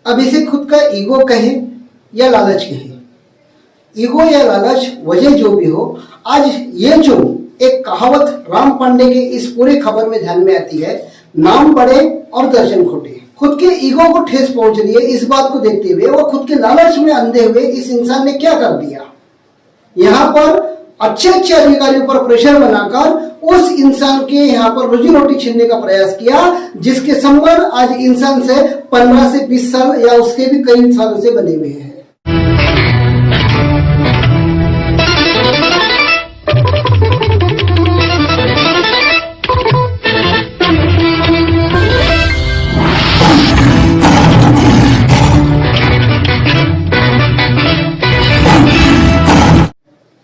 अब इसे खुद का ईगो कहे या लालच कहे, ईगो या लालच वजह जो भी हो, आज ये जो एक कहावत राम पांडे के इस पूरे खबर में ध्यान में आती है, नाम बड़े और दर्शन खोटे। खुद के ईगो को ठेस पहुंच रही है। इस बात को देखते हुए वो खुद के लालच में अंधे हुए इस इंसान ने क्या कर दिया, यहाँ पर अच्छे अधिकारियों पर प्रेशर बनाकर उस इंसान के यहाँ पर रोजी रोटी छीनने का प्रयास किया, जिसके संबंध आज इंसान से 15 से 20 साल या उसके भी कई सालों से बने हुए हैं।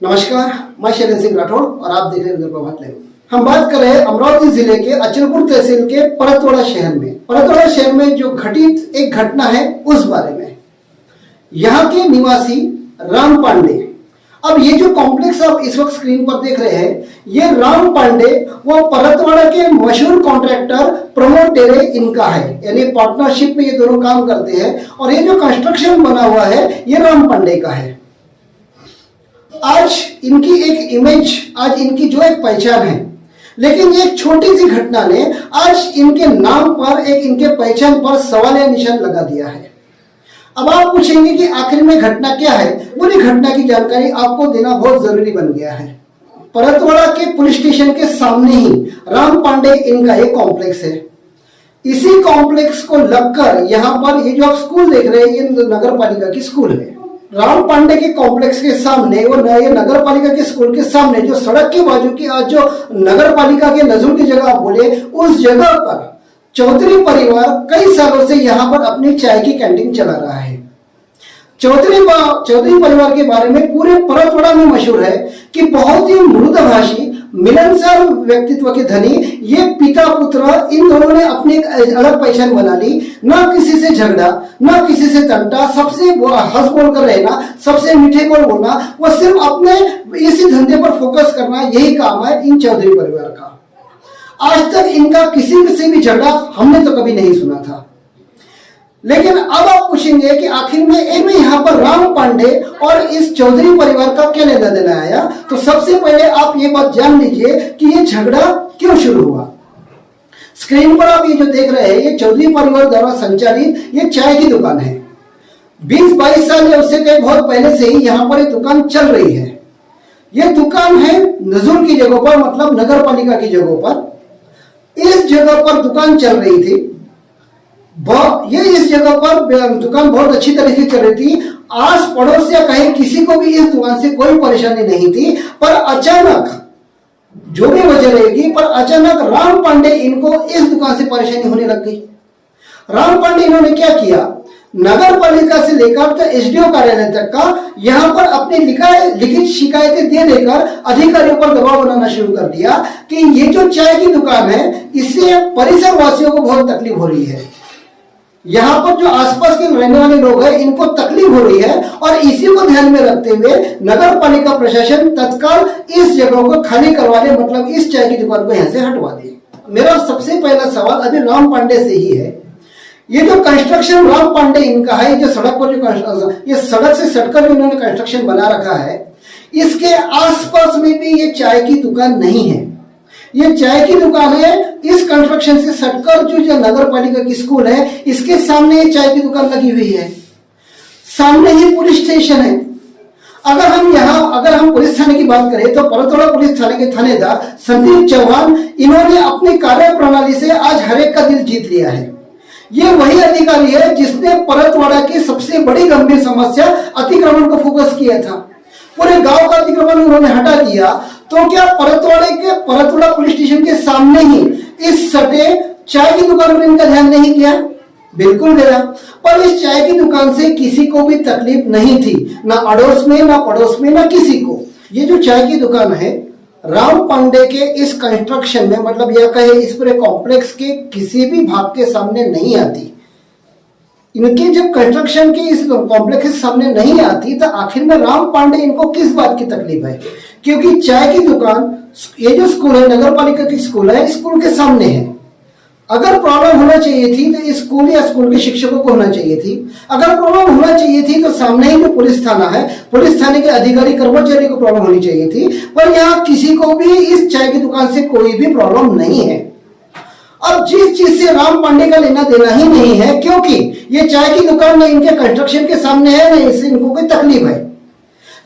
नमस्कार, मैं शैलेंद्र सिंह राठौड़ और आप देख रहे हैं प्रभात लाइव। हम बात कर रहे हैं अमरावती जिले के अचलपुर तहसील के परतवाड़ा शहर में। परतवाड़ा शहर में जो घटित एक घटना है उस बारे में। यहाँ के निवासी राम पांडे, अब ये जो कॉम्प्लेक्स आप इस वक्त स्क्रीन पर देख रहे हैं, ये राम पांडे वो परतवाड़ा के मशहूर कॉन्ट्रैक्टर प्रमोद टेरे इनका है, यानी पार्टनरशिप में ये दोनों काम करते हैं। और ये जो कंस्ट्रक्शन बना हुआ है ये राम पांडे का है। आज इनकी एक इमेज, आज इनकी जो एक पहचान है, लेकिन एक छोटी सी घटना ने आज इनके नाम पर, एक इनके पहचान पर सवाल या निशान लगा दिया है। अब आप पूछेंगे कि आखिर में घटना क्या है। पूरी घटना की जानकारी आपको देना बहुत जरूरी बन गया है। परतवाड़ा के पुलिस स्टेशन के सामने ही राम पांडे इनका एक कॉम्प्लेक्स है। इसी कॉम्प्लेक्स को लगकर यहाँ पर ये जो आप स्कूल देख रहे हैं, ये नगर पालिका की स्कूल है। राम पांडे के कॉम्प्लेक्स के सामने और ये नगर पालिका के स्कूल के सामने जो सड़क के बाजू की आज जो नगर पालिका के नजर की जगह बोले, उस जगह पर चौधरी परिवार कई सालों से यहाँ पर अपनी चाय की कैंटीन चला रहा है। चौधरी परिवार के बारे में पूरे परतवाड़ा में मशहूर है कि बहुत ही मृदभाषी, मिलनसार व्यक्तित्व के धनी ये पिता पुत्र, इन दोनों ने अपनी एक अलग पहचान बना ली। ना किसी से झगड़ा, ना किसी से तंटा, सबसे हंस बोल कर रहना, सबसे मीठे बोल बोलना, वो सिर्फ अपने इसी धंधे पर फोकस करना, यही काम है इन चौधरी परिवार का। आज तक इनका किसी से भी झगड़ा हमने तो कभी नहीं सुना था। लेकिन अब आप पूछेंगे कि आखिर में यहाँ पर राम पांडे और इस चौधरी परिवार का क्या लेना देना आया। तो सबसे पहले आप ये बात जान लीजिए कि ये झगड़ा क्यों शुरू हुआ। स्क्रीन पर आप ये जो देख रहे हैं, ये चौधरी परिवार द्वारा संचालित ये चाय की दुकान है। 20-22 साल या उससे कहीं बहुत पहले से ही यहाँ पर ये दुकान चल रही है। ये दुकान है नजूर की जगह पर, मतलब नगर पालिका की जगह पर। इस जगह पर दुकान चल रही थी। ये इस जगह पर दुकान बहुत अच्छी तरीके से चल रही थी। आस पड़ोस या कहीं किसी को भी इस दुकान से कोई परेशानी नहीं थी। पर अचानक, जो भी वजह रहेगी, पर अचानक राम पांडे इनको इस दुकान से परेशानी होने लग गई। राम पांडे इन्होंने क्या किया, नगर पालिका से लेकर तो एसडीओ कार्यालय तक का यहाँ पर अपने लिखित शिकायतें दे देकर अधिकारियों पर दबाव बनाना शुरू कर दिया कि ये जो चाय की दुकान है, इससे परिसर वासियों को बहुत तकलीफ हो रही है। यहाँ पर जो आसपास के रहने वाले लोग हैं, इनको तकलीफ हो रही है। और इसी को ध्यान में रखते हुए नगर पालिका प्रशासन तत्काल इस जगह को खाली करवा दे, मतलब इस चाय की दुकान को यहाँ से हटवा दे। मेरा सबसे पहला सवाल अभी राम पांडे से ही है। ये जो कंस्ट्रक्शन राम पांडे इनका है, जो सड़क पर जो ये सड़क से सटकर जो इन्होंने कंस्ट्रक्शन बना रखा है, इसके आसपास में भी ये चाय की दुकान नहीं है। ये चाय की दुकान है इस कंस्ट्रक्शन से सटकर जो नगर पालिका की स्कूल है, इसके सामने ये चाय की दुकान लगी हुई है। सामने ही पुलिस स्टेशन है। अगर हम पुलिस थाने की बात करें तो परतवाड़ा पुलिस थाने के थानेदार संदीप चौहान, इन्होंने अपनी कार्य प्रणाली से आज हर एक का दिल जीत लिया है। ये वही अधिकारी है जिसने परतवाड़ा की सबसे बड़ी गंभीर समस्या अतिक्रमण को फोकस किया था। पूरे गांव का अतिक्रमण उन्होंने हटा दिया। तो क्या परतवाड़ा पुलिस स्टेशन के सामने ही इस सटे चाय की दुकान पर इनका ध्यान नहीं गया? बिल्कुल गया। पर इस चाय की दुकान से किसी को भी तकलीफ नहीं थी, ना अड़ोस में, ना पड़ोस में, ना किसी को। ये जो चाय की दुकान है राम पांडे के इस कंस्ट्रक्शन में, मतलब यह कहे इस पूरे कॉम्प्लेक्स के किसी भी भाग के सामने नहीं आती। इनके जब कंस्ट्रक्शन की इस कॉम्प्लेक्स के सामने नहीं आती तो आखिर में राम पांडे इनको किस बात की तकलीफ है? क्योंकि चाय की दुकान, ये जो स्कूल है नगर पालिका की स्कूल है, स्कूल के सामने है। अगर प्रॉब्लम होना चाहिए थी तो स्कूल या स्कूल के शिक्षकों को होना चाहिए थी। अगर प्रॉब्लम होना चाहिए थी तो सामने ही जो पुलिस थाना है, पुलिस थाने के अधिकारी कर्मचारी को प्रॉब्लम होनी चाहिए थी। पर यहाँ किसी को भी इस चाय की दुकान से कोई भी प्रॉब्लम नहीं है। अब जिस चीज से राम पांडे का लेना देना ही नहीं है, क्योंकि ये चाय की दुकान में इनके कंस्ट्रक्शन के सामने है, नहीं इससे इनको कोई तकलीफ है।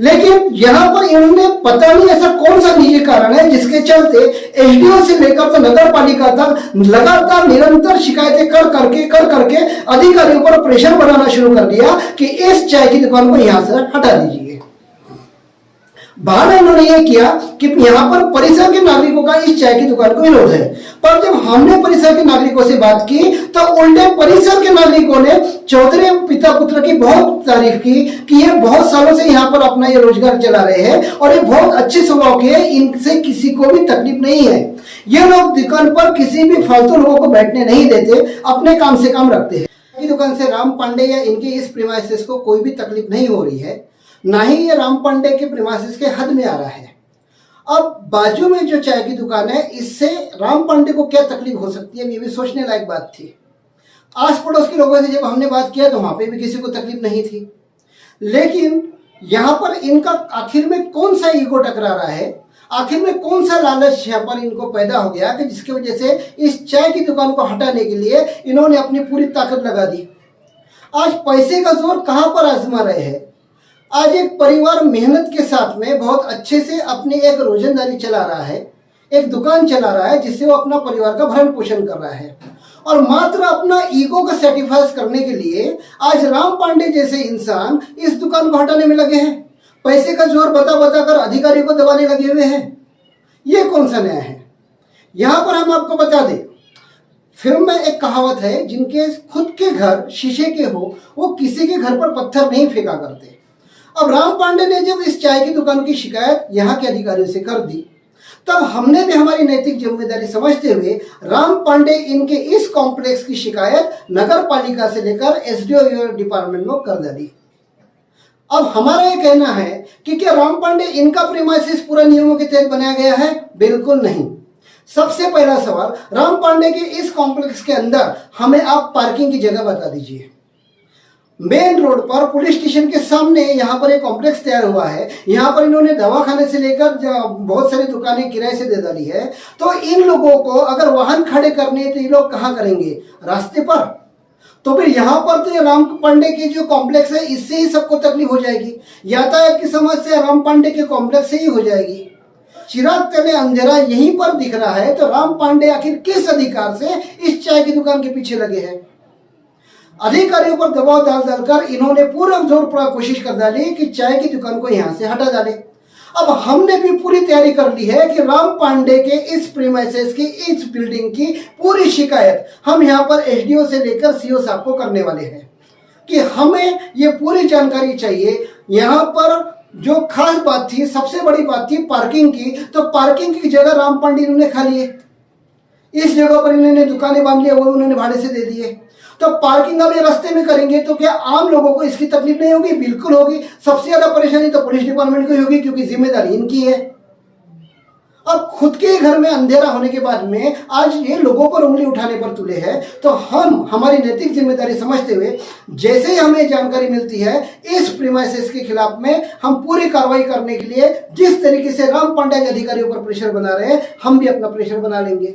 लेकिन यहां पर इन्होंने पता नहीं ऐसा कौन सा निजी कारण है जिसके चलते एसडीओ से लेकर तो नगर पालिका तक लगातार निरंतर शिकायतें कर करके अधिकारियों पर प्रेशर बनाना शुरू कर दिया कि इस चाय की दुकान को यहां से हटा दीजिए। बहाना इन्होंने ये किया कि यहाँ पर परिसर के नागरिकों का इस चाय की दुकान को विरोध है। पर जब हमने परिसर के नागरिकों से बात की तो उल्टे परिसर के नागरिकों ने चौधरी पिता पुत्र की बहुत तारीफ की कि ये बहुत सालों से यहाँ पर अपना ये रोजगार चला रहे हैं और ये बहुत अच्छे स्वभाव के, इनसे किसी को भी तकलीफ नहीं है। ये लोग दुकान पर किसी भी फालतू लोगों को बैठने नहीं देते, अपने काम से काम रखते हैं। दुकान से राम पांडे या इनके इस प्रीमाइसेस को कोई भी तकलीफ नहीं हो रही है, ना ही ये राम पांडे के प्रीमाइसेस के हद में आ रहा है। अब बाजू में जो चाय की दुकान है, इससे राम पांडे को क्या तकलीफ हो सकती है, ये भी सोचने लायक बात थी। आस पड़ोस के लोगों से जब हमने बात किया तो वहां पे भी किसी को तकलीफ नहीं थी। लेकिन यहाँ पर इनका आखिर में कौन सा ईगो टकरा रहा है, आखिर में कौन सा लालच यहाँ पर इनको पैदा हो गया कि जिसकी वजह से इस चाय की दुकान को हटाने के लिए इन्होंने अपनी पूरी ताकत लगा दी। आज पैसे का जोर कहाँ पर आजमा रहे हैं। आज एक परिवार मेहनत के साथ में बहुत अच्छे से अपनी एक रोजंदारी चला रहा है, एक दुकान चला रहा है जिससे वो अपना परिवार का भरण पोषण कर रहा है, और मात्र अपना ईगो को सेटिस्फाई करने के लिए आज राम पांडे जैसे इंसान इस दुकान को हटाने में लगे हैं। पैसे का जोर बता कर अधिकारियों को दबाने लगे हुए हैं। ये कौन सा न्याय है। यहां पर हम आपको बता दें, फिल्म में एक कहावत है, जिनके खुद के घर शीशे के हो वो किसी के घर पर पत्थर नहीं फेंका करते। अब राम पांडे ने जब इस चाय की दुकान की शिकायत यहाँ के अधिकारियों से कर दी, तब हमने भी हमारी नैतिक जिम्मेदारी समझते हुए राम पांडे इनके इस कॉम्प्लेक्स की शिकायत नगर पालिका से लेकर एसडीओ डिपार्टमेंट में कर डाली। अब हमारा ये कहना है कि क्या राम पांडे इनका प्रीमाइसेस पूरा नियमों के तहत बनाया गया है? बिल्कुल नहीं। सबसे पहला सवाल, राम पांडे के इस कॉम्प्लेक्स के अंदर हमें आप पार्किंग की जगह बता दीजिए। मेन रोड पर पुलिस स्टेशन के सामने यहाँ पर एक कॉम्प्लेक्स तैयार हुआ है। यहाँ पर इन्होंने दवाखाने से लेकर बहुत सारी दुकानें किराए से दे डाली है। तो इन लोगों को अगर वाहन खड़े करने तो ये लोग कहाँ करेंगे? रास्ते पर। तो फिर यहाँ पर तो ये राम पांडे की जो कॉम्प्लेक्स है, इससे ही सबको तकलीफ हो जाएगी। यातायात की समस्या राम पांडे के कॉम्प्लेक्स से ही हो जाएगी। चिराग तले अंधेरा यहीं पर दिख रहा है, तो राम पांडे आखिर किस अधिकार से इस चाय की दुकान के पीछे लगे हैं? अधिकारियों पर दबाव डालकर इन्होंने पूरा जोर कोशिश कर डाली कि चाय की दुकान को यहां से हटा डाले। अब हमने भी पूरी तैयारी कर ली है कि राम पांडे के इस प्रीमाइसेस की, इस बिल्डिंग की पूरी शिकायत हम यहां पर एसडीओ से लेकर सीओ साहब को करने वाले हैं कि हमें ये पूरी जानकारी चाहिए। यहां पर जो खास बात थी, सबसे बड़ी बात थी पार्किंग की, तो पार्किंग की जगह राम पांडे इन्होंने खा लिए। इस जगह पर इन्होंने दुकानें बांध ली, वो उन्होंने भाड़े से दे दिए। तो पार्किंग अब ये रास्ते में करेंगे तो क्या आम लोगों को इसकी तकलीफ नहीं होगी? बिल्कुल होगी। सबसे ज्यादा परेशानी तो पुलिस डिपार्टमेंट को होगी, क्योंकि जिम्मेदारी इनकी है। अब खुद के घर में अंधेरा होने के बाद में आज ये लोगों पर उंगली उठाने पर तुले हैं, तो हम हमारी नैतिक जिम्मेदारी समझते हुए जैसे ही हमें जानकारी मिलती है इस प्रीमाइसेस के खिलाफ में हम पूरी कार्रवाई करने के लिए जिस तरीके से राम पांडे के अधिकारियों पर प्रेशर बना रहे हैं, हम भी अपना प्रेशर बना लेंगे।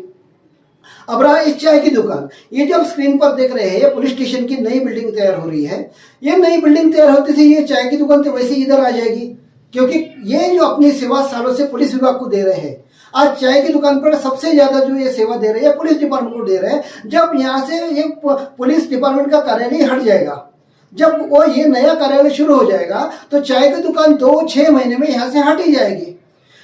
अब रहा इस चाय की दुकान, ये जो स्क्रीन पर देख रहे हैं, ये पुलिस स्टेशन की नई बिल्डिंग तैयार हो रही है। ये नई बिल्डिंग तैयार होते से ये चाय की दुकान तो वैसे इधर आ जाएगी, क्योंकि ये जो अपनी सेवा सालों से पुलिस विभाग को दे रहे हैं। आज चाय की दुकान पर सबसे ज्यादा जो ये सेवा दे रहे हैं पुलिस डिपार्टमेंट को दे रहे हैं। जब यहाँ से ये पुलिस डिपार्टमेंट का कार्यालय हट जाएगा, जब वो ये नया कार्यालय शुरू हो जाएगा, तो चाय की दुकान 2-6 महीने में यहाँ से हट ही जाएगी।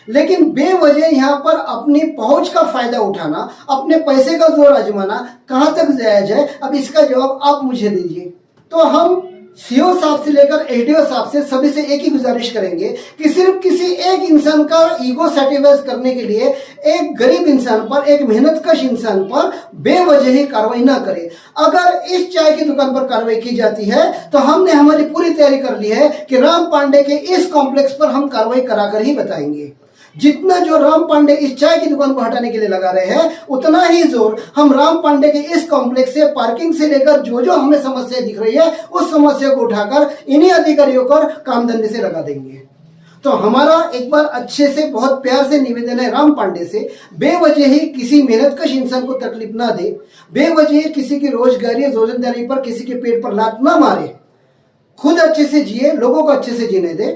लेकिन बेवजह यहाँ पर अपनी पहुंच का फायदा उठाना, अपने पैसे का जोर आजमाना कहां तक जायज है? अब इसका जवाब आप मुझे दीजिए। तो हम सीओ साहब से लेकर एडीओ साहब से सभी से एक ही गुजारिश करेंगे कि सिर्फ किसी एक इंसान का ईगो सेटिस्फाई करने के लिए एक गरीब इंसान पर, एक मेहनतकश इंसान पर बेवजह ही कार्रवाई ना करें। अगर इस चाय की दुकान पर कार्रवाई की जाती है तो हमने हमारी पूरी तैयारी कर ली है कि राम पांडे के इस कॉम्प्लेक्स पर हम कार्रवाई कराकर ही बताएंगे। जितना जो राम पांडे इस चाय की दुकान को हटाने के लिए लगा रहे हैं, उतना ही जोर हम राम पांडे के इस कॉम्प्लेक्स से पार्किंग से लेकर जो जो हमें समस्या दिख रही है उस समस्या को उठाकर इन्हीं अधिकारियों को काम धंधे से लगा देंगे। तो हमारा एक बार अच्छे से बहुत प्यार से निवेदन है राम पांडे से, बेवजह ही किसी मेहनतकश इंसान को तकलीफ ना दे, बेवजह किसी की रोजगारी रोजंदारी पर किसी के पेट पर लात ना मारे, खुद अच्छे से जिए, लोगों को अच्छे से जीने दे।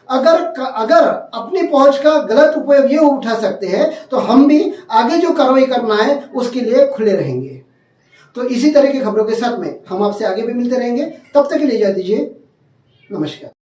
अगर अपनी पहुंच का गलत उपयोग ये उठा सकते हैं तो हम भी आगे जो कार्रवाई करना है उसके लिए खुले रहेंगे। तो इसी तरह की खबरों के साथ में हम आपसे आगे भी मिलते रहेंगे। तब तक के लिए इजाजत दीजिए। नमस्कार।